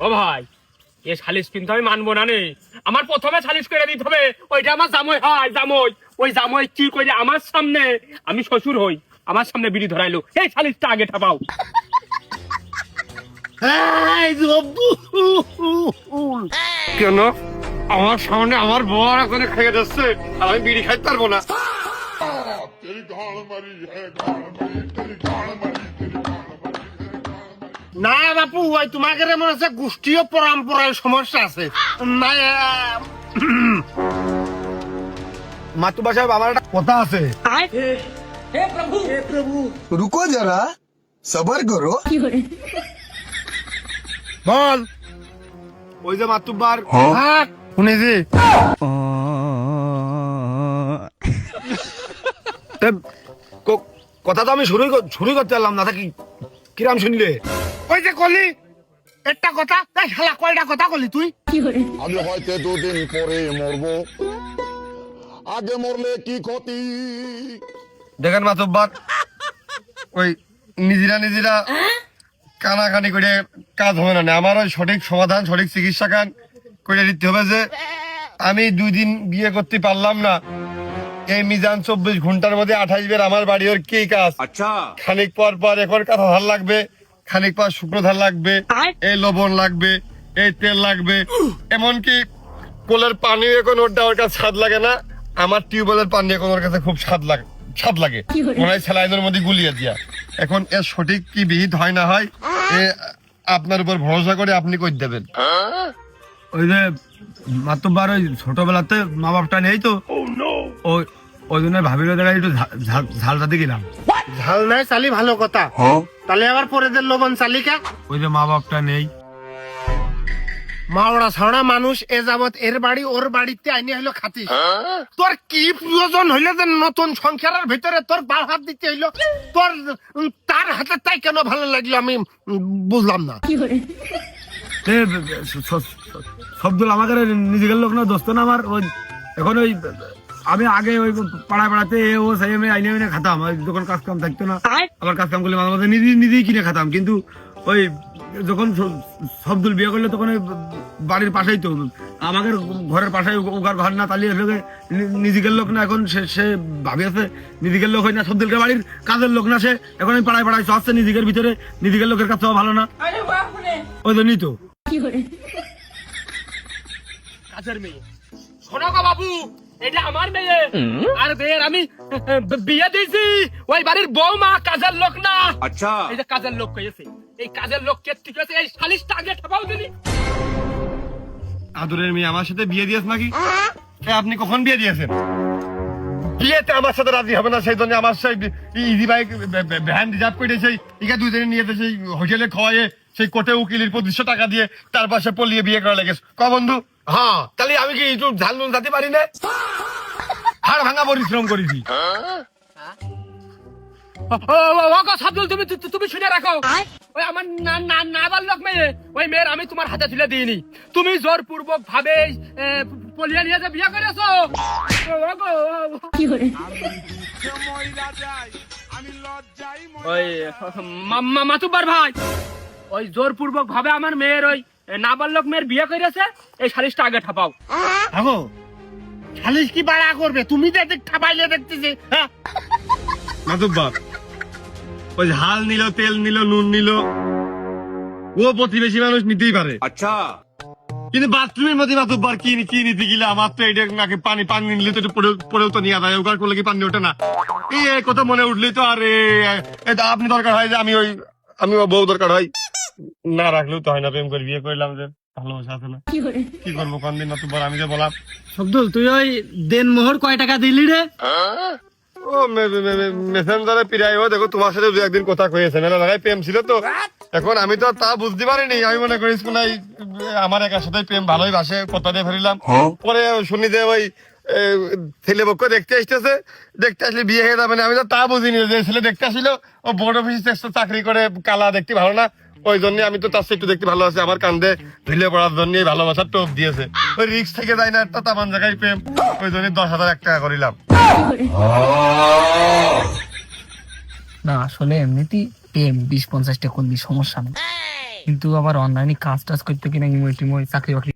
ও ভাই, এ সালিশ কিন্তু আমি মানবো না নে। আমার প্রথমে সালিশ করে দিতে হবে, ওইটা আমার জামাই হয়, জামাই। ওই জামাই কি করে আমার সামনে, আমি শ্বশুর হই, আমার সামনে বিড়ি ধরাইলো, এই সালিশটা আগে ঠাপাও। কেন আমার সামনে আমার বর এখন খেয়ে যাচ্ছে আর আমি বিড়ি খাইতে পারবো না? না বাপু, ওই তোমাকে মনে হচ্ছে গোষ্ঠীয় পরম্পরায় সমস্যা আছে। না মাতুবা সাহেব, আমার একটা কথা আছে। रुको जरा सबर करो। বল। ওই যে মাতুব্বার শুনেছি, কথা তো আমি শুরু করতে পারলাম না, থাকি কিরাম শুনলে? ওই যে কলি একটা কথা, তাই শালা কয়টা কথা কলি তুই? আমি হয়তো 2 দিন পরে মরবো, আগে মরলে কি ক্ষতি? দেখেন মাতুব্বার, ওই নিজেরা কানাকানি করে কাজ হবে না। আমার ওই সঠিক সমাধান, সঠিক চিকিৎসা কান করে দিতে হবে। যে আমি 2 দিন বিয়ে করতে পারলাম না, এই মিজান 24 ঘন্টার মধ্যে 28 বের আমার বাড়ি ওর কি কাজ? আচ্ছা, খানিক পর পর এখন কাঁথা ধার লাগবে, খানিক পর শুকনো ধার লাগবে, এই লবণ লাগবে, এই তেল লাগবে, এমনকি কোলের পানি এখন ওর কাছে স্বাদ লাগে না, আমার টিউবওয়েলের পানি এখন ওর কাছে খুব স্বাদ লাগে। মনে হয় স্যালাইনের মধ্যে গুলিয়ে দিয়া। এখন এর সঠিক কি বিহিত হয় না হয়, এ আপনার উপর ভরসা করে আপনি কই দেবেন। ওই যে মাতুব্বার, ওই ছোটবেলাতে মা বাপটা নেই তো, ওই জন্য ভাবির একটু ঝালটা দিয়ে গেলাম। ঝাল নাই চালি ভালো কথা, তাহলে আবার পরে দে লবণ চালিকা। ওই যে মা বাপটা নেই, মাওড়া ছাওড়া মানুষ এ যাবত এর বাড়ি ওর বাড়িতে আইনি হইলো খাতিস। তোর কি প্রয়োজন হইলো যে নতুন সংসারের ভিতরে তোর বাল হাত দিতে হইলো? তোর তার হাতে তাই কেন ভালো লাগলো আমি বুঝলাম না। শব্দুল আমাকে নিজের লোক না, দোস্ত না আমার। ওই এখন ওই আমি আগে ওই পাড়াতে ও সেই আইনে খাতাম, ওই যখন কাজ কাম থাকতো না, আবার কাজ কাম করলে মাঝে মাঝে নিজেই কিনে খাতাম। কিন্তু ওই যখন শব্দুল বিয়ে করলে তখন ওই বাড়ির পাশেই তো, আমাদের ঘরের পাশেই ওগার ঘর না, তালিয়ে নিজের লোক না। এখন সে ভাবি আছে নিজের লোক হয় না, শব্দুলকে বাড়ির কাজের লোক না সে। এখন আমি পাড়ায় আসছে নিজের ভিতরে, নিজের লোকের কাছে ভালো না, ওই জন্যই তো। কাজের মেয়ে, শোনো গো বাবু, এটা আমার মেয়ে, আর বের আমি বিয়ে দিয়েছি। ওই বাড়ির বৌমা কাজের লোক না। আচ্ছা, এই যে কাজের লোক কইছে, এই কাজের লোক কে ঠিক আছে? এই সালিশটা আগে ঠাপাও দিনি। আদরের মেয়ে আমার সাথে বিয়ে দিয়েছ নাকি? আপনি কখন বিয়ে দিয়েছেন? বিয়েতে আমার সাথে রাজি হবে না, সেই জন্য আমার সেই ইজি বাইক ভ্যান রিজার্ভ করে সেই ইকা 2 দিনে নিয়ে সেই হোটেলে খাওয়াইয়ে সেই কোটে উকিলের 2500 টাকা দিয়ে তার পাশে পলিয়ে বিয়ে করা লেগেছে। ক বন্ধু? হ্যাঁ, তাহলে আমি কি একটু ঝাল নুন যাতে পারি না? হাড় ভাঙা পরিশ্রম করেছি। তুমি শুনে রাখো, ওই আমার নাবাল লোক মেয়ে, ওই মেয়ের আমি তোমার হাতে তুলে দিইনি। তুমি জোরপূর্বক ভাবে পলিয়া নিয়ে যে বিয়ে করেছো। ওই মাতুব্বার ভাই, ওই জোরপূর্বক ভাবে আমার মেয়ের ওই নাবালক মেয়ের বিয়ে করেছে, এই সালিশটা আগে ঠাপাও। আগো সালিশ কি বাড়া করবে? তুমি তো এদিক ঠাপাইলে দেখতেছি। হ্যাঁ মাতুব্বার, ওই ঝাল নিল, তেল নিল, নুন নিল, ও প্রতিবেশী মানুষ নিতেই পারে। আচ্ছা, কিন্তু বাথরুমের মধ্যে মাতুব্বার কি নিতে গেলে আমার তো এটা নাকি পানি নিলে তো পরেও তো নিয়ে যায়, ওগার করলে কি পানি ওঠে না? এই কথা মনে উঠলেই তো। আর আপনি দরকার হয় যে আমি বউ দরকার হয়, না রাখলেও তো হয় না। প্রেম করে বিয়ে করলাম, যে ভালোবাসা আছে না, কি করবো কোন দিন? মাতুব্বার আমি যে বললাম, শব্দুল তুই ওই দেন মোহর কয় টাকা দিলি রে? ও মেসেঞ্জারে পিরাই, দেখো তোমার সাথে 2 একদিন কথা কয়েছে, মেলা লাগাই প্রেম ছিল তো। এখন আমি তো তা বুঝতে পারিনি, আমি মনে করি আমার একার সাথে প্রেম ভালোই বাসে, কথা দিয়ে ফেলিলাম। পরে শুনি যে ওই ছেলে পক্ষ দেখতে আসলে বিয়ে হয়ে যাবে না। আমি তো তা বুঝিনি যে ছেলে দেখতে আসছিল ও বড় অফিসে চাকরি করে, কালা দেখতে ভালো না, ওই জন্য আমি তো তার সাথে একটু দেখতে ভালো আছে, আমার কান্দে ঢিলে পড়ার জন্য ভালোবাসার টোপ দিয়েছে। ওই রিক্স থেকে যায় না একটা তামান জায়গায় প্রেম, ওই জন্য 10,001 টাকা করিলাম। না আসলে এমনিতেই প্রেম 20-50 টা করলে সমস্যা নেই। কিন্তু আবার অনলাইনে কাজ টাজ করতে কিনা ইমো টিমো চাকরি বাকরি